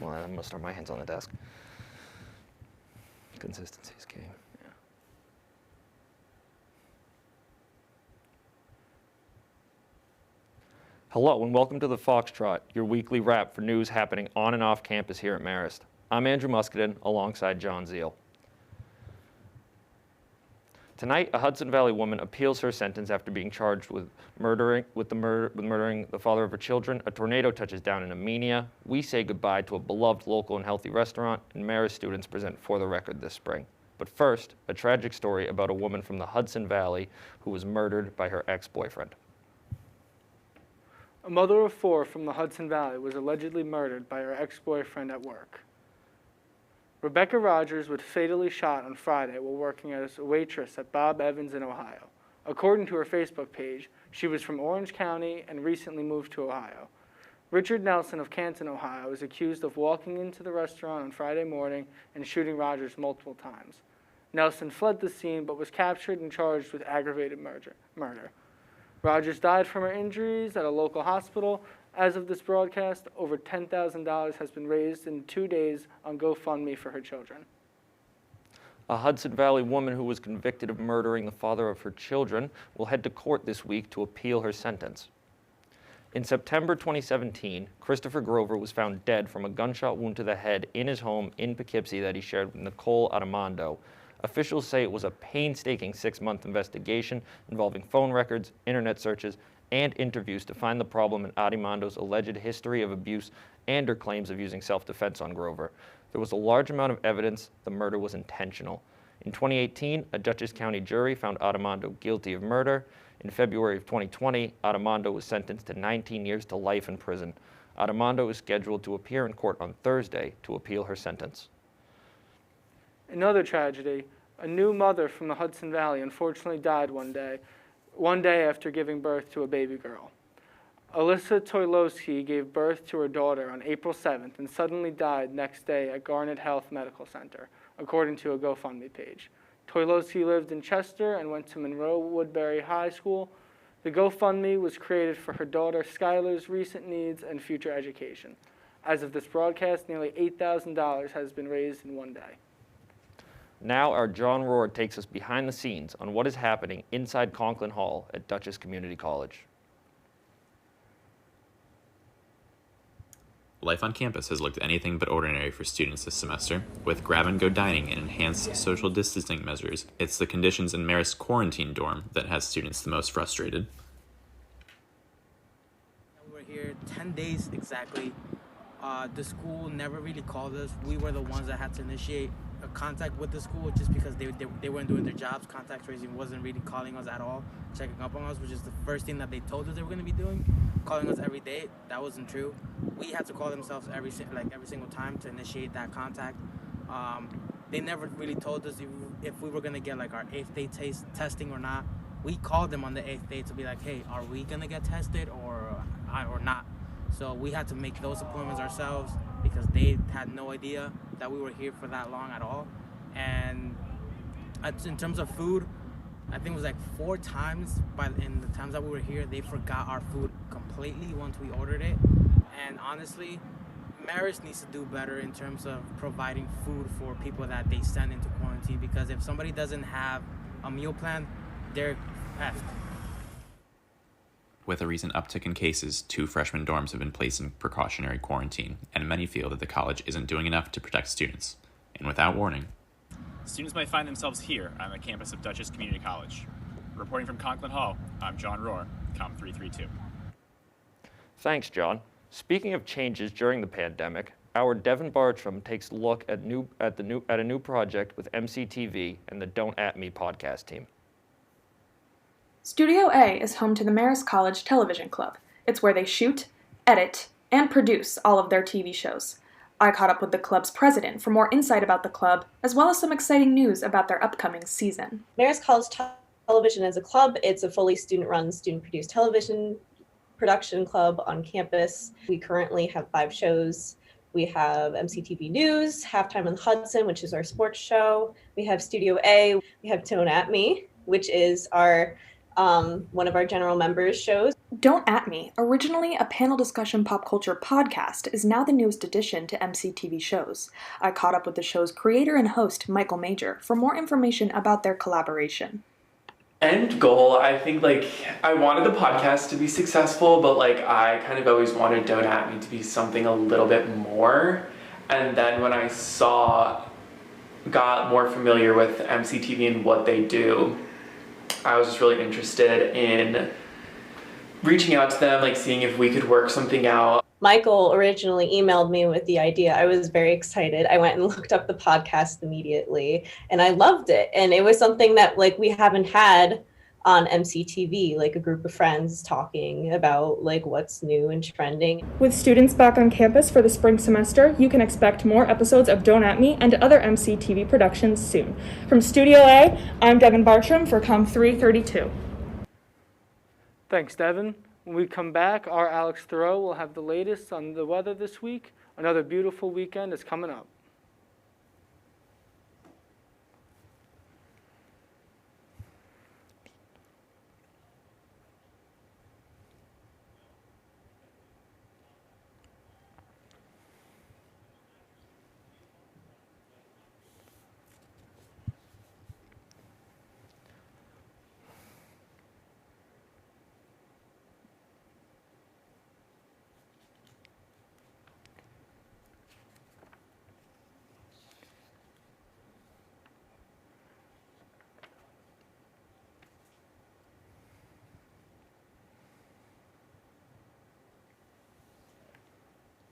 Well, I'm gonna start my hands on the desk. Consistency is key. Yeah. Hello and welcome to the Foxtrot, your weekly wrap for news happening on and off campus here at Marist. I'm Andrew Muscadin, alongside John Zeal. Tonight, a Hudson Valley woman appeals her sentence after being charged with murdering the father of her children. A tornado touches down in Amenia. We say goodbye to a beloved local and healthy restaurant, and Marist students present For the Record this spring. But first, a tragic story about a woman from the Hudson Valley who was murdered by her ex-boyfriend. A mother of 4 from the Hudson Valley was allegedly murdered by her ex-boyfriend at work. Rebecca Rogers was fatally shot on Friday while working as a waitress at Bob Evans in Ohio. According to her Facebook page, she was from Orange County and recently moved to Ohio. Richard Nelson of Canton, Ohio, is accused of walking into the restaurant on Friday morning and shooting Rogers multiple times. Nelson fled the scene but was captured and charged with aggravated murder. Rogers died from her injuries at a local hospital. As of this broadcast, over $10,000 has been raised in 2 days on GoFundMe for her children. A Hudson Valley woman who was convicted of murdering the father of her children will head to court this week to appeal her sentence. In September 2017, Christopher Grover was found dead from a gunshot wound to the head in his home in Poughkeepsie that he shared with Nicole Armando. Officials say it was a painstaking 6-month investigation involving phone records, internet searches, and interviews to find the problem in Armando's alleged history of abuse and her claims of using self-defense on Grover. There was a large amount of evidence the murder was intentional. In 2018, a Dutchess County jury found Armando guilty of murder. In February of 2020, Armando was sentenced to 19 years to life in prison. Armando is scheduled to appear in court on Thursday to appeal her sentence. Another tragedy, a new mother from the Hudson Valley unfortunately died one day after giving birth to a baby girl. Alyssa Toylowski gave birth to her daughter on April 7th and suddenly died next day at Garnet Health Medical Center, according to a GoFundMe page. Toylowski lived in Chester and went to Monroe Woodbury High School. The GoFundMe was created for her daughter Skylar's recent needs and future education. As of this broadcast, nearly $8,000 has been raised in one day. Now our John Rohr takes us behind the scenes on what is happening inside Conklin Hall at Dutchess Community College. Life on campus has looked anything but ordinary for students this semester. With grab-and-go dining and enhanced social distancing measures, it's the conditions in Marist quarantine dorm that has students the most frustrated. We were here 10 days exactly. The school never really called us. We were the ones that had to initiate a contact with the school just because they weren't doing their jobs. Contact tracing wasn't really calling us at all, checking up on us, which is the first thing that they told us they were going to be doing, calling us every day. That wasn't true. We had to call themselves every single time to initiate that contact. They never really told us if we were going to get like our 8th day testing or not. We called them on the 8th day to be like, hey, are we going to get tested or not? So we had to make those appointments ourselves because they had no idea that we were here for that long at all. And in terms of food, I think it was like 4 times in the times that we were here, they forgot our food completely once we ordered it. And honestly, Marist needs to do better in terms of providing food for people that they send into quarantine, because if somebody doesn't have a meal plan, they're effed. With a recent uptick in cases, 2 freshman dorms have been placed in precautionary quarantine, and many feel that the college isn't doing enough to protect students. And without warning, students might find themselves here on the campus of Dutchess Community College. Reporting from Conklin Hall, I'm John Rohr, Com 332. Thanks, John. Speaking of changes during the pandemic, our Devin Bartram takes a look at a new project with MCTV and the Don't At Me podcast team. Studio A is home to the Marist College Television Club. It's where they shoot, edit, and produce all of their TV shows. I caught up with the club's president for more insight about the club, as well as some exciting news about their upcoming season. Marist College Television is a club. It's a fully student-run, student-produced television production club on campus. We currently have 5 shows. We have MCTV News, Halftime on the Hudson, which is our sports show. We have Studio A. We have Don't At Me, which is our one of our general members shows. Don't At Me, originally a panel discussion pop culture podcast, is now the newest addition to MCTV shows. I caught up with the show's creator and host, Michael Major, for more information about their collaboration. End goal, I think I wanted the podcast to be successful, but I kind of always wanted Don't At Me to be something a little bit more. And then when I got more familiar with MCTV and what they do, I was just really interested in reaching out to them, seeing if we could work something out. Michael originally emailed me with the idea. I was very excited. I went and looked up the podcast immediately, and I loved it. And it was something that we haven't had on MCTV, a group of friends talking about what's new and trending. With students back on campus for the spring semester, you can expect more episodes of Don't At Me and other MCTV productions soon. From Studio A, I'm Devin Bartram for Com 332. Thanks, Devin. When we come back, our Alex Thoreau will have the latest on the weather this week. Another beautiful weekend is coming up.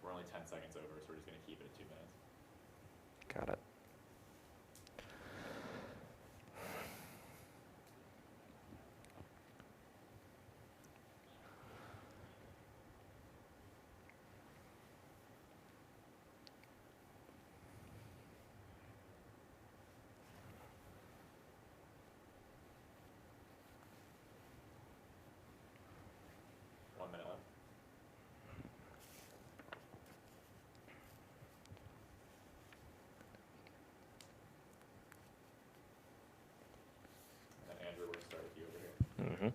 We're only 10 seconds over, so we're just going to keep it at 2 minutes. Got it. Mm-hmm.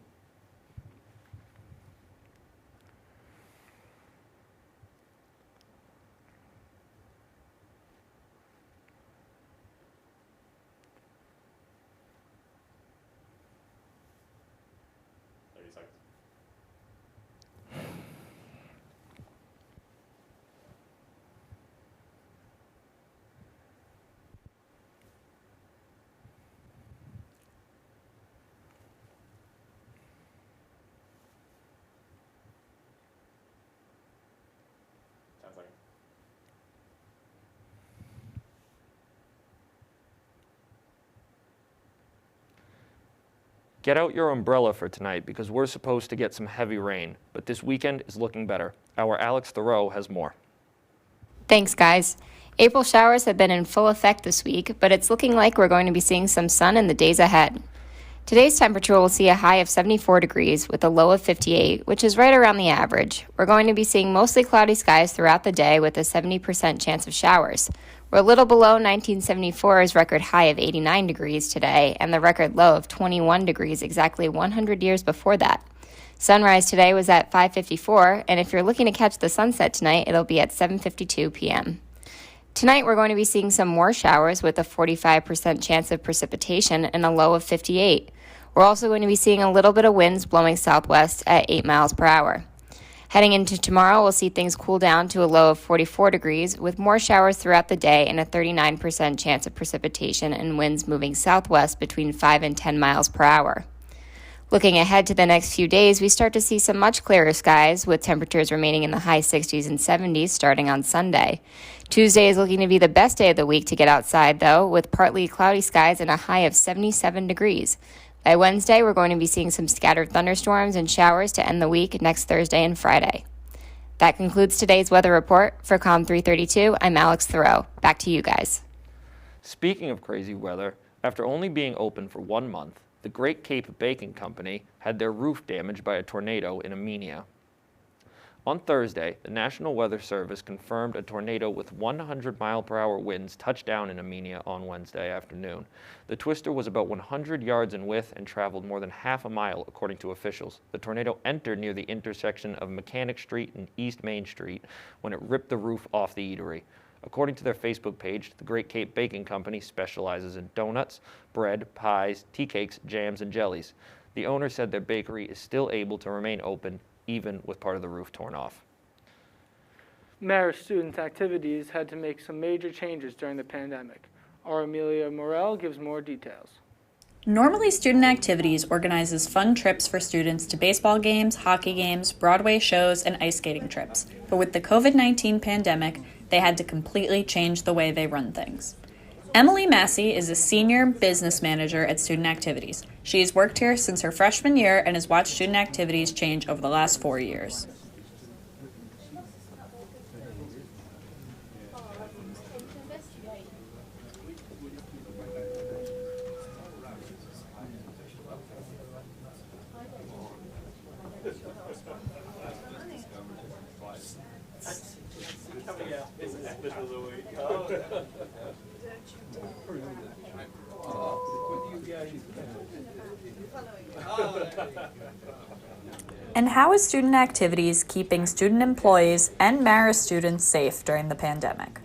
Get out your umbrella for tonight because we're supposed to get some heavy rain, but this weekend is looking better. Our Alex Thoreau has more. Thanks, guys. April showers have been in full effect this week, but it's looking like we're going to be seeing some sun in the days ahead. Today's temperature will see a high of 74 degrees with a low of 58, which is right around the average. We're going to be seeing mostly cloudy skies throughout the day with a 70% chance of showers. We're a little below 1974's record high of 89 degrees today and the record low of 21 degrees exactly 100 years before that. Sunrise today was at 5:54, and if you're looking to catch the sunset tonight, it'll be at 7:52 p.m. Tonight, we're going to be seeing some more showers with a 45% chance of precipitation and a low of 58. We're also going to be seeing a little bit of winds blowing southwest at 8 miles per hour. Heading into tomorrow, we'll see things cool down to a low of 44 degrees with more showers throughout the day and a 39% chance of precipitation and winds moving southwest between 5 and 10 miles per hour. Looking ahead to the next few days, we start to see some much clearer skies with temperatures remaining in the high 60s and 70s starting on Sunday. Tuesday is looking to be the best day of the week to get outside, though, with partly cloudy skies and a high of 77 degrees. By Wednesday, we're going to be seeing some scattered thunderstorms and showers to end the week next Thursday and Friday. That concludes today's weather report. For Com 332, I'm Alex Thoreau. Back to you guys. Speaking of crazy weather, after only being open for 1 month, the Great Cape Baking Company had their roof damaged by a tornado in Armenia. On Thursday, the National Weather Service confirmed a tornado with 100-mile-per-hour winds touched down in Armenia on Wednesday afternoon. The twister was about 100 yards in width and traveled more than half a mile, according to officials. The tornado entered near the intersection of Mechanic Street and East Main Street when it ripped the roof off the eatery. According to their Facebook page, the Great Cape Baking Company specializes in donuts, bread, pies, tea cakes, jams, and jellies. The owner said their bakery is still able to remain open, even with part of the roof torn off. Marist student activities had to make some major changes during the pandemic. Our Amelia Morel gives more details. Normally, Student Activities organizes fun trips for students to baseball games, hockey games, Broadway shows, and ice skating trips. But with the COVID-19 pandemic, they had to completely change the way they run things. Emily Massey is a senior business manager at Student Activities. She has worked here since her freshman year and has watched Student Activities change over the last 4 years. And how is Student Activities keeping student employees and Marist students safe during the pandemic?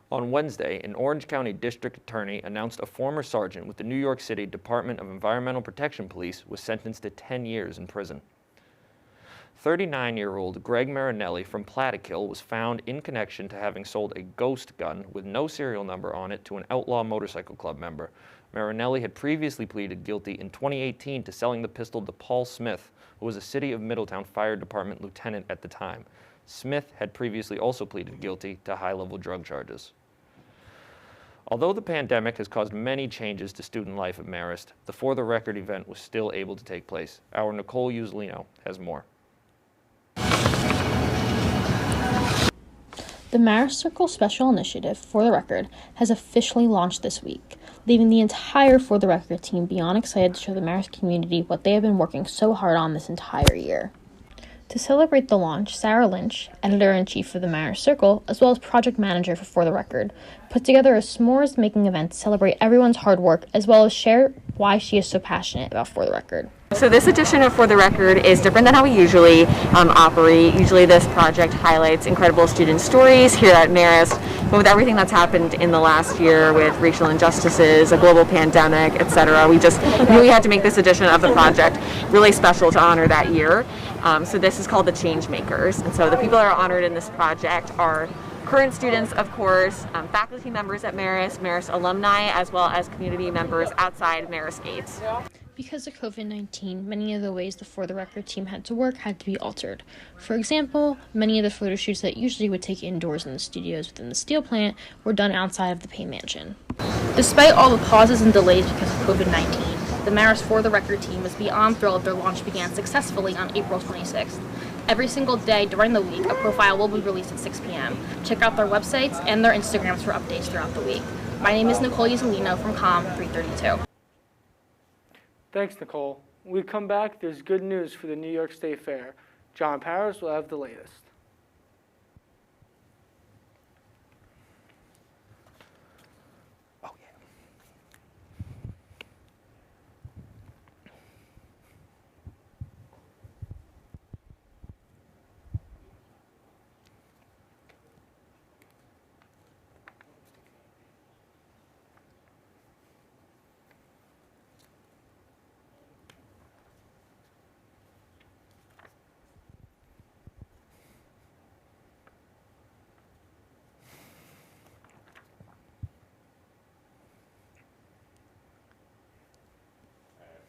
On Wednesday, an Orange County District Attorney announced a former sergeant with the New York City Department of Environmental Protection Police was sentenced to 10 years in prison. 39-year-old Greg Marinelli from Plattekill was found in connection to having sold a ghost gun with no serial number on it to an outlaw motorcycle club member. Marinelli had previously pleaded guilty in 2018 to selling the pistol to Paul Smith, who was a City of Middletown Fire Department lieutenant at the time. Smith had previously also pleaded guilty to high-level drug charges. Although the pandemic has caused many changes to student life at Marist, the For the Record event was still able to take place. Our Nicole Usolino has more. The Marist Circle Special Initiative, For the Record, has officially launched this week, leaving the entire For the Record team beyond excited to show the Marist community what they have been working so hard on this entire year. To celebrate the launch, Sarah Lynch, editor-in-chief of the Marist Circle, as well as project manager for the Record, put together a s'mores-making event to celebrate everyone's hard work, as well as share why she is so passionate about For the Record. So this edition of For the Record is different than how we usually operate. Usually this project highlights incredible student stories here at Marist, but with everything that's happened in the last year with racial injustices, a global pandemic, etc., we just knew we had to make this edition of the project really special to honor that year. So this is called the Change Makers, and so the people that are honored in this project are current students, of course, faculty members at Marist, Marist alumni, as well as community members outside Marist gates. Because of COVID-19, many of the ways the For the Record team had to work had to be altered. For example, many of the photo shoots that usually would take indoors in the studios within the steel plant were done outside of the Pay Mansion. Despite all the pauses and delays because of COVID-19, the Marist For the Record team was beyond thrilled their launch began successfully on April 26th. Every single day during the week, a profile will be released at 6 p.m. Check out their websites and their Instagrams for updates throughout the week. My name is Nicole Usolino from COM 332. Thanks, Nicole. When we come back, there's good news for the New York State Fair. John Paris will have the latest.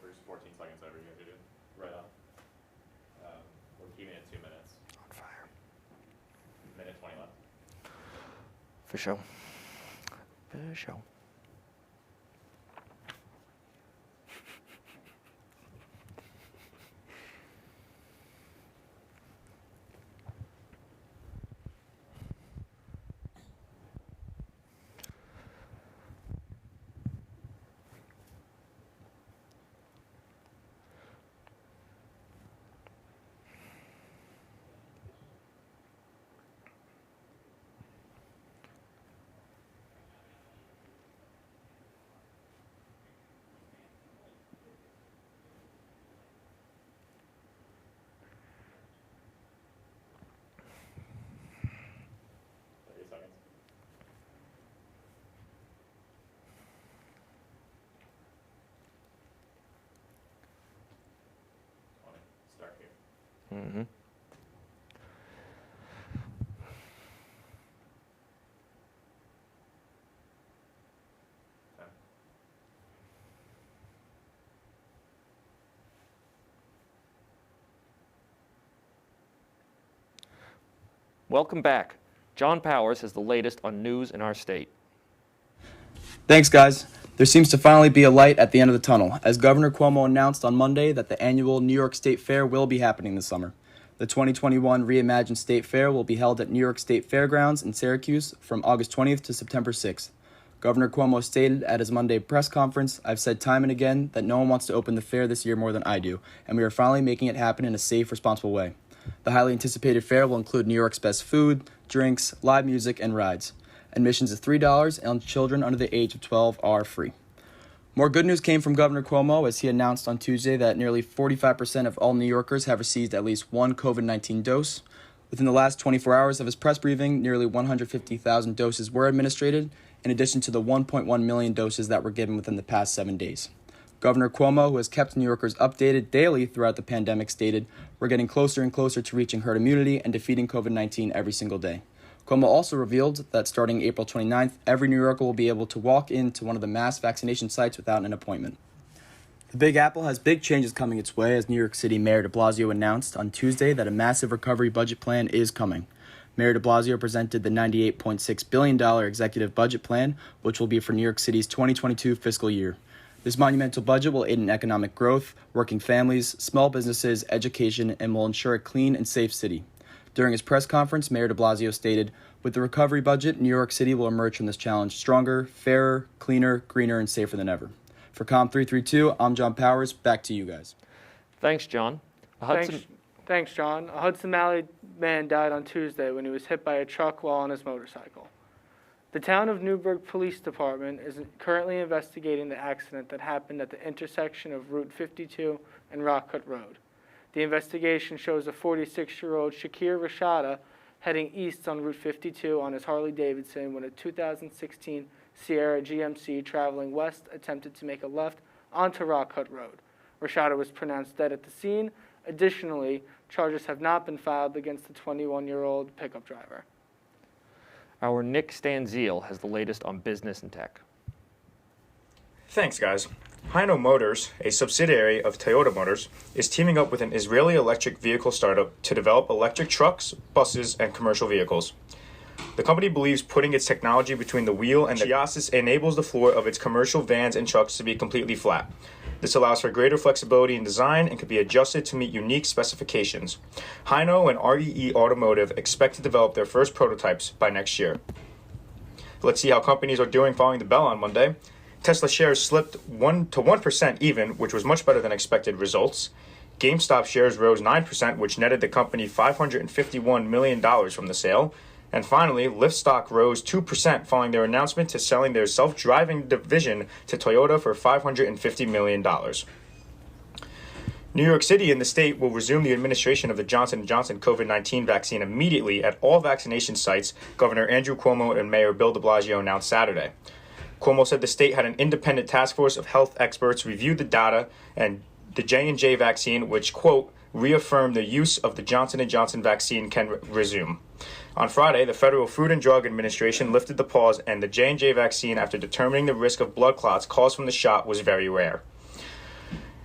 First 14 seconds over here, dude. Right on. We're keeping it 2 minutes. For sure. For sure. Mm-hmm. Welcome back. John Powers has the latest on news in our state. Thanks, guys. There seems to finally be a light at the end of the tunnel, as Governor Cuomo announced on Monday that the annual New York State Fair will be happening this summer. The 2021 Reimagined State Fair will be held at New York State Fairgrounds in Syracuse from August 20th to September 6th. Governor Cuomo stated at his Monday press conference, "I've said time and again that no one wants to open the fair this year more than I do, and we are finally making it happen in a safe, responsible way. The highly anticipated fair will include New York's best food, drinks, live music, and rides. Admissions is $3, and children under the age of 12 are free." More good news came from Governor Cuomo as he announced on Tuesday that nearly 45% of all New Yorkers have received at least one COVID-19 dose. Within the last 24 hours of his press briefing, nearly 150,000 doses were administered, in addition to the 1.1 million doses that were given within the past 7 days. Governor Cuomo, who has kept New Yorkers updated daily throughout the pandemic, stated, "We're getting closer and closer to reaching herd immunity and defeating COVID-19 every single day." Cuomo also revealed that starting April 29th, every New Yorker will be able to walk into one of the mass vaccination sites without an appointment. The Big Apple has big changes coming its way as New York City Mayor de Blasio announced on Tuesday that a massive recovery budget plan is coming. Mayor de Blasio presented the $98.6 billion executive budget plan, which will be for New York City's 2022 fiscal year. This monumental budget will aid in economic growth, working families, small businesses, education, and will ensure a clean and safe city. During his press conference, Mayor de Blasio stated, "With the recovery budget, New York City will emerge from this challenge stronger, fairer, cleaner, greener, and safer than ever." For Com 332, I'm John Powers. Back to you guys. Thanks, John. Thanks, John. A Hudson Valley man died on Tuesday when he was hit by a truck while on his motorcycle. The town of Newburgh Police Department is currently investigating the accident that happened at the intersection of Route 52 and Rock Cut Road. The investigation shows a 46-year-old Shakir Rashada heading east on Route 52 on his Harley-Davidson when a 2016 Sierra GMC traveling west attempted to make a left onto Rock Cut Road. Rashada was pronounced dead at the scene. Additionally, charges have not been filed against the 21-year-old pickup driver. Our Nick Stanziel has the latest on business and tech. Thanks, guys. Hino Motors, a subsidiary of Toyota Motors, is teaming up with an Israeli electric vehicle startup to develop electric trucks, buses, and commercial vehicles. The company believes putting its technology between the wheel and the chassis enables the floor of its commercial vans and trucks to be completely flat. This allows for greater flexibility in design and can be adjusted to meet unique specifications. Hino and REE Automotive expect to develop their first prototypes by next year. Let's see how companies are doing following the bell on Monday. Tesla shares slipped 1% even, which was much better than expected results. GameStop shares rose 9%, which netted the company $551 million from the sale. And finally, Lyft stock rose 2% following their announcement to selling their self-driving division to Toyota for $550 million. New York City and the state will resume the administration of the Johnson & Johnson COVID-19 vaccine immediately at all vaccination sites, Governor Andrew Cuomo and Mayor Bill de Blasio announced Saturday. Cuomo said the state had an independent task force of health experts review the data and the J&J vaccine, which, quote, reaffirmed the use of the Johnson & Johnson vaccine can resume. On Friday, the Federal Food and Drug Administration lifted the pause and the J&J vaccine after determining the risk of blood clots caused from the shot was very rare.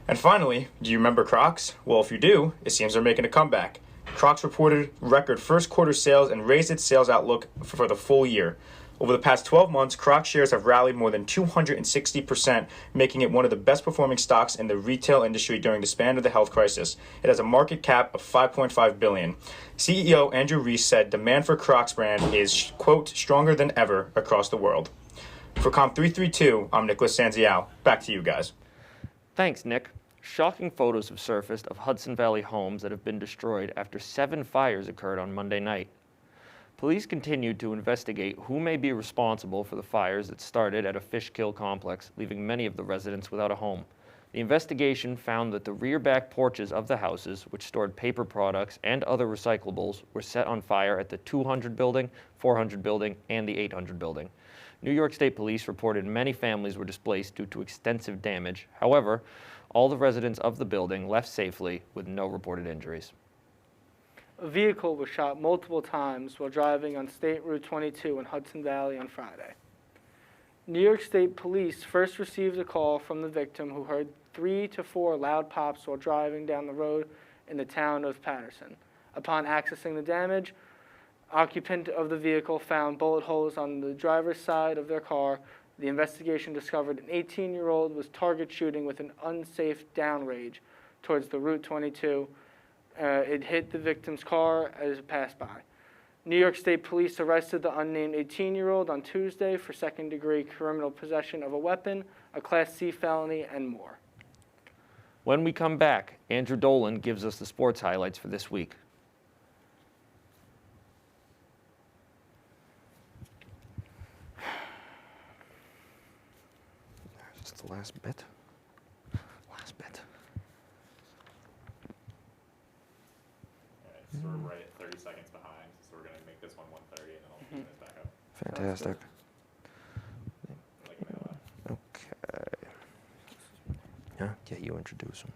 And finally, do you remember Crocs? Well, if you do, it seems they're making a comeback. Crocs reported record first quarter sales and raised its sales outlook for the full year. Over the past 12 months, Crocs shares have rallied more than 260%, making it one of the best performing stocks in the retail industry during the span of the health crisis. It has a market cap of $5.5 billion. CEO Andrew Rees said demand for Crocs brand is, quote, stronger than ever across the world. For Com 332, I'm Nicholas Sanziao. Back to you guys. Thanks, Nick. Shocking photos have surfaced of Hudson Valley homes that have been destroyed after 7 fires occurred on Monday night. Police continued to investigate who may be responsible for the fires that started at a fish kill complex, leaving many of the residents without a home. The investigation found that the rear back porches of the houses, which stored paper products and other recyclables, were set on fire at the 200 building, 400 building, and the 800 building. New York State Police reported many families were displaced due to extensive damage. However, all the residents of the building left safely with no reported injuries. A vehicle was shot multiple times while driving on State Route 22 in Hudson Valley on Friday. New York State Police first received a call from the victim who heard 3 to 4 loud pops while driving down the road in the town of Patterson. Upon accessing the damage, occupant of the vehicle found bullet holes on the driver's side of their car. The investigation discovered an 18-year-old was target shooting with an unsafe downrange towards the Route 22. It hit the victim's car as it passed by. New York State Police arrested the unnamed 18-year-old on Tuesday for second-degree criminal possession of a weapon, a Class C felony, and more. When we come back, Andrew Dolan gives us the sports highlights for this week. That's the last bit. Last bit. So we're right at 30 seconds behind, so we're going to make this one 1:30 and then I'll keep this back up. Fantastic. Like Okay. Yeah, you introduce him.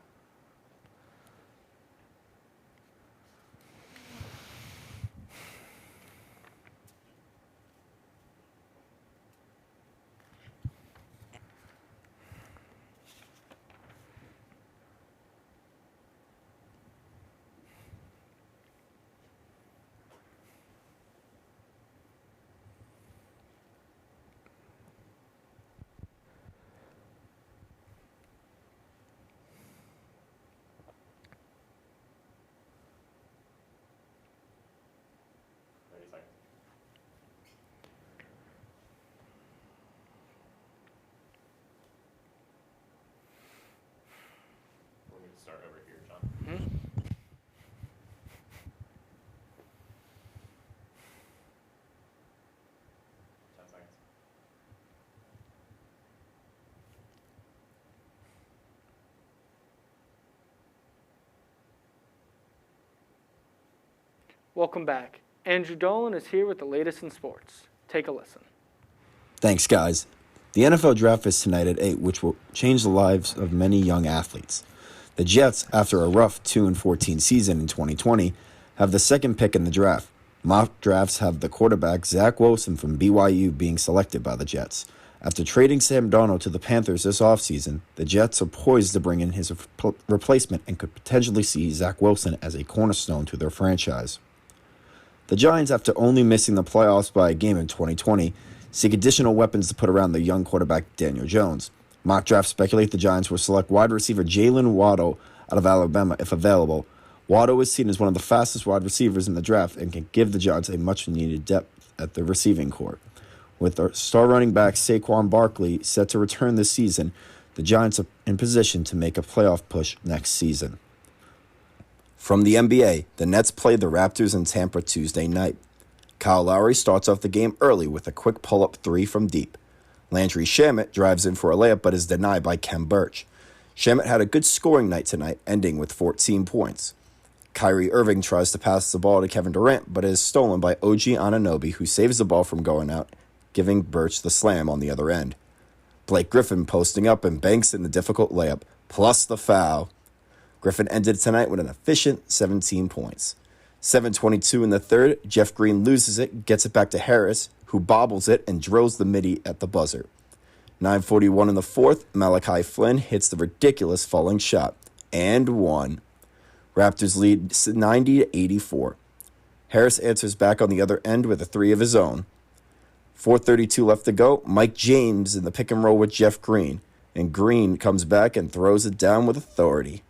Start over here, John. 10 seconds. Welcome back. Andrew Dolan is here with the latest in sports. Take a listen. Thanks, guys. The NFL draft is tonight at 8, which will change the lives of many young athletes. The Jets, after a rough 2-14 season in 2020, have the second pick in the draft. Mock drafts have the quarterback Zach Wilson from BYU being selected by the Jets. After trading Sam Darnold to the Panthers this offseason, the Jets are poised to bring in his replacement and could potentially see Zach Wilson as a cornerstone to their franchise. The Giants, after only missing the playoffs by a game in 2020, seek additional weapons to put around the young quarterback Daniel Jones. Mock drafts speculate the Giants will select wide receiver Jalen Waddle out of Alabama if available. Waddle is seen as one of the fastest wide receivers in the draft and can give the Giants a much-needed depth at the receiving corps. With their star running back Saquon Barkley set to return this season, the Giants are in position to make a playoff push next season. From the NBA, the Nets play the Raptors in Tampa Tuesday night. Kyle Lowry starts off the game early with a quick pull-up 3 from deep. Landry Shamet drives in for a layup but is denied by Kem Birch. Shamet had a good scoring night tonight, ending with 14 points. Kyrie Irving tries to pass the ball to Kevin Durant but is stolen by OG Anunoby, who saves the ball from going out, giving Birch the slam on the other end. Blake Griffin posting up and banks in the difficult layup, plus the foul. Griffin ended tonight with an efficient 17 points. 7:22 in the third, Jeff Green loses it, gets it back to Harris, who bobbles it and drills the midi at the buzzer. 9:41 in the fourth, Malachi Flynn hits the ridiculous falling shot. And one. Raptors lead 90-84. Harris answers back on the other end with a 3 of his own. 4:32 left to go. Mike James in the pick and roll with Jeff Green. And Green comes back and throws it down with authority.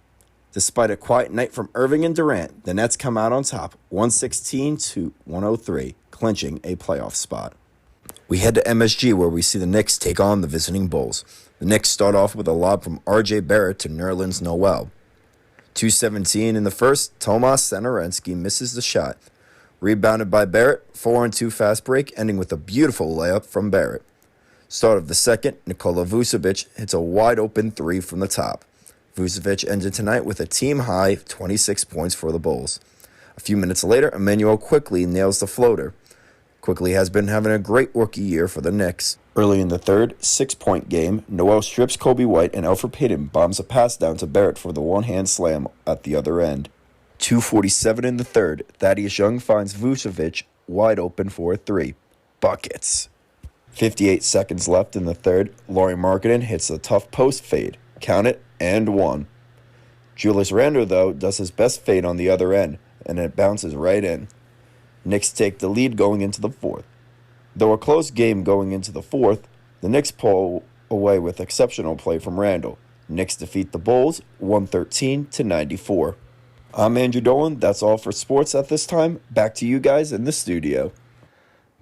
Despite a quiet night from Irving and Durant, the Nets come out on top, 116-103, clinching a playoff spot. We head to MSG where we see the Knicks take on the visiting Bulls. The Knicks start off with a lob from R.J. Barrett to Nerlens Noel. 2:17 in the first, Tomas Satoransky misses the shot. Rebounded by Barrett, 4-on-2 fast break, ending with a beautiful layup from Barrett. Start of the second, Nikola Vucevic hits a wide-open three from the top. Vucevic ended tonight with a team-high 26 points for the Bulls. A few minutes later, Emmanuel Quickley nails the floater. Quickley has been having a great rookie year for the Knicks. Early in the third, 6-point game, Noel strips Kobe White and Elfrid Payton bombs a pass down to Barrett for the one-hand slam at the other end. 2:47 in the third, Thaddeus Young finds Vucevic wide open for a three. Buckets. 58 seconds left in the third, Lauri Markkanen hits a tough post fade. Count it, and one. Julius Randle, though, does his best fade on the other end, and it bounces right in. Knicks take the lead going into the fourth. Though a close game going into the fourth, the Knicks pull away with exceptional play from Randle. Knicks defeat the Bulls 113-94. I'm Andrew Dolan. That's all for sports at this time. Back to you guys in the studio.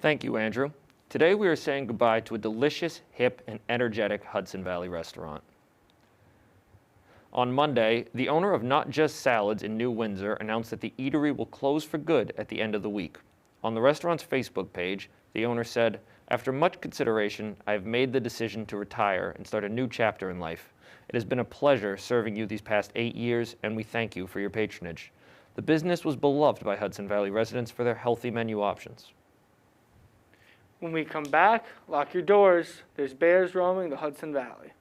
Thank you, Andrew. Today we are saying goodbye to a delicious, hip, and energetic Hudson Valley restaurant. On Monday, the owner of Not Just Salads in New Windsor announced that the eatery will close for good at the end of the week. On the restaurant's Facebook page, the owner said, "After much consideration, I have made the decision to retire and start a new chapter in life. It has been a pleasure serving you these past 8 years, and we thank you for your patronage. The business was beloved by Hudson Valley residents for their healthy menu options." When we come back, lock your doors. There's bears roaming the Hudson Valley.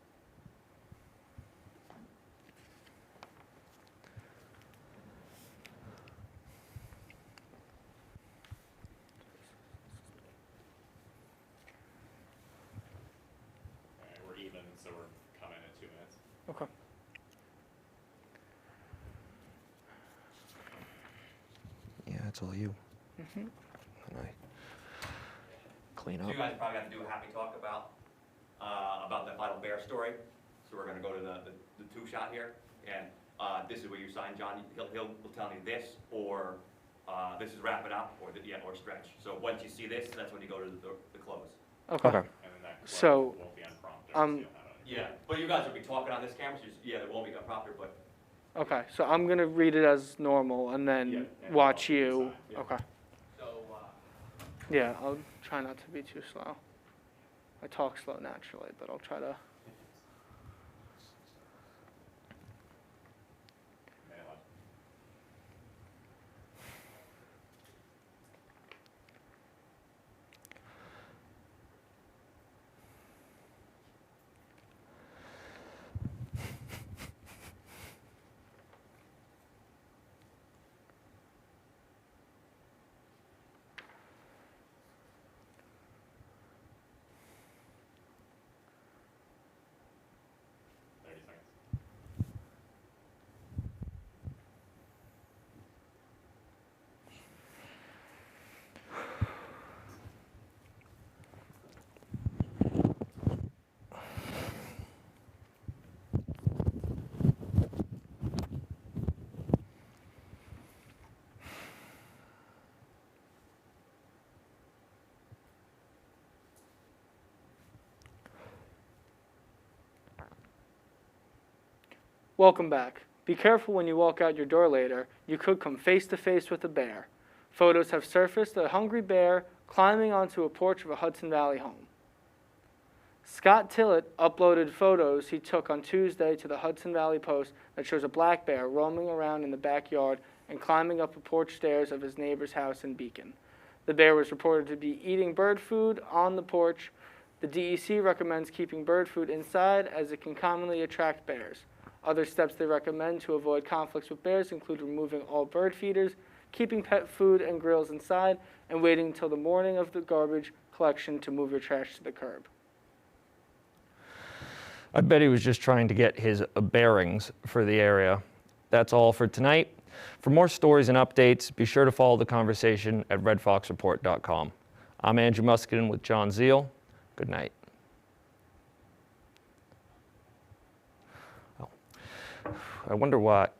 We're even, so we're coming at 2 minutes. Okay. Yeah, it's all you. Mm-hmm. And I clean So up. you guys probably got to do a happy talk about the final bear story. So we're going to go to the two shot here, and this is where you sign, John. He'll tell me this, or this is wrap it up, or or stretch. So once you see this, that's when you go to the close. Okay. Okay. And then that close So, won't be on prompter. Yeah, but you guys will be talking on this camera. So there won't be a prompter, but okay, so I'm going to read it as normal and then and watch I'll you. decide, yeah. Okay. so Yeah, I'll try not to be too slow. I talk slow naturally, but I'll try to. Welcome back. Be careful when you walk out your door later. You could come face to face with a bear. Photos have surfaced of a hungry bear climbing onto a porch of a Hudson Valley home. Scott Tillett uploaded photos he took on Tuesday to the Hudson Valley Post that shows a black bear roaming around in the backyard and climbing up the porch stairs of his neighbor's house in Beacon. The bear was reported to be eating bird food on the porch. The DEC recommends keeping bird food inside as it can commonly attract bears. Other steps they recommend to avoid conflicts with bears include removing all bird feeders, keeping pet food and grills inside, and waiting until the morning of the garbage collection to move your trash to the curb. I bet he was just trying to get his bearings for the area. That's all for tonight. For more stories and updates, be sure to follow the conversation at redfoxreport.com. I'm Andrew Muscadin with John Zeal. Good night. I wonder what,